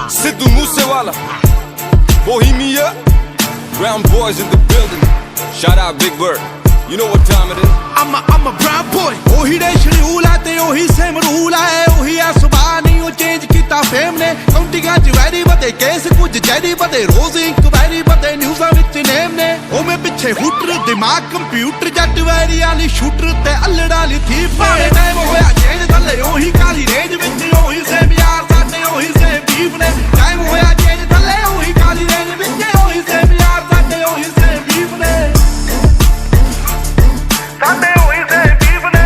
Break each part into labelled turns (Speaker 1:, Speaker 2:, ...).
Speaker 1: Sidhu Moosewala, Bohemia, Brown boys in the building. Shout out Big Bird. You know what time it is.
Speaker 2: I'm a brown boy. ओही ने schedule है ते ओही same rule है ओही आ सुबह नहीं ओ चेंज किता फेम ने काउंटिंगां च वैरी बदे केस कुछ जैरी बदे रोज इंक्वायरी बदे न्यूज़ां विच नेम ने ओ मैं पिछे हुटर दिमाग कंप्यूटर जट वैरी वाली शूटर ते अल्लड़ वाली थी पाने टाइम होया चेंज थल्ले ओही काली रेंज विच ओही सेम यार साडे ओही सेम बीफ ने टाइम होया चेंज थल्ले ओही काली रेंज विच ओही सेम यार साडे ओही सेम बीफ ने साडे ओही सेम बीफ ने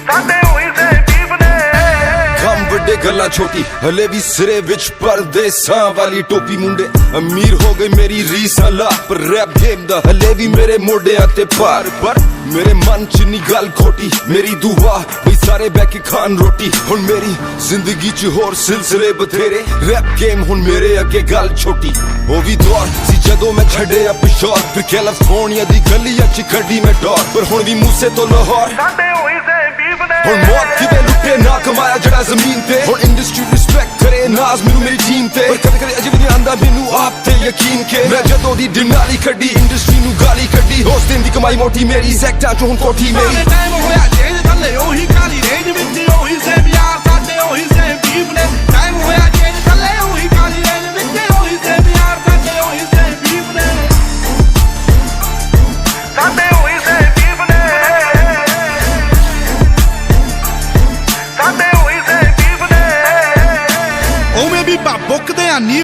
Speaker 2: साडे ओही सेम बीफ ने
Speaker 1: ਕੰਮ ਵੱਡੇ ਗੱਲਾਂ ਛੋਟੀ ਹਲੇ ਵੀ ਸਿਰੇ ਵਿੱਚ ਪਰਦੇਸਾਂ ਵਾਲੀ ਟੋਪੀ ਮੁੰਡੇ ਅਮੀਰ ਹੋ ਗਏ ਮੇਰੀ ਰੀਸਾਂ ਲਾ ਪਰ ਰੈਪ ਗੇਮ ਦਾ ਹਲੇ ਵੀ ਮੇਰੇ ਮੋਢਿਆਂ ਤੇ ਭਾਰ ਪਰ ਮੇਰੇ ਮਨ ਚ ਨੀ ਗੱਲ ਖੋਟੀ ਮੇਰੀ ਦੁਆ ਵੀ ਸਾਰੇ ਬਹਿ ਕੇ ਖਾਣ ਰੋਟੀ ਹੁਣ ਮੇਰੀ ਜ਼ਿੰਦਗੀ ਚ ਹੋਰ ਸਿਲਸਿਲੇ ਬਥੇਰੇ ਰੈਪ ਗੇਮ ਹੁਣ ਮੇਰੇ ਅੱਗੇ ਗੱਲ ਛੋਟੀ ਉਹ ਵੀ ਦੌਰ ਸੀ ਜਦੋਂ ਮੈਂ ਛੱਡਿਆ ਪਿਸ਼ੌਰ ਫਿਰ ਕੈਲੀਫੋਰਨੀਆ ਦੀ ਗਲੀਆਂ ਚ ਕੱਢੀ ਮੈਂ ਡੋਰ ਪਰ ਹੁਣ ਵੀ ਮੂਸੇ ਤੋਂ ਲਾਹੌਰ
Speaker 2: ਸਾਡੇ ਹੋਈ ਸੇ ਬੀਫ ਨੇ
Speaker 1: ਹੁਣ ਮੌਤ ਕਿਵੇਂ ਲੁੱਟੇ ਨਾ ਕਮਾਇਆ ਜਿਹੜਾ ਜ਼ਮੀਨ ਤੇ ਹੁਣ ਇੰਡਸਟਰੀ ਰਿਸਪੈਕਟ ਕਰੇ ਨਾਜ਼ ਮੈਨੂੰ ਮੇਰੀ ਟੀਮ ਤੇ ਪਰ ਕਦੇ ਕਦੇ ਅਜੇ ਵੀ ਨਹੀਂ ਆਂਦਾ ਮੈਨੂੰ ਆਪ ਤੇ ਯਕੀਨ ਕਿ ਮੈਂ ਜਦੋਂ ਦੀ ਡਿਨਾਲੀ ਕੱਢੀ ਇੰਡਸਟਰੀ ਨੂੰ ਗਾਲੀ ਕੱਢੀ ਉਸ ਦਿਨ ਦੀ ਕਮਾਈ ਮੋਟੀ ਮੇਰੀ ਸੈਕਟਾਂ ਚੋਂ ਹੁਣ ਕੋਠੀ ਮੇਰੀ
Speaker 2: ਟਾਈਮ ਹੋਇਆ ਚੇਂਜ ਥੱਲੇ ਉਹੀ ਕਾਲੀ ਰੇਂਜ ਵਿੱਚ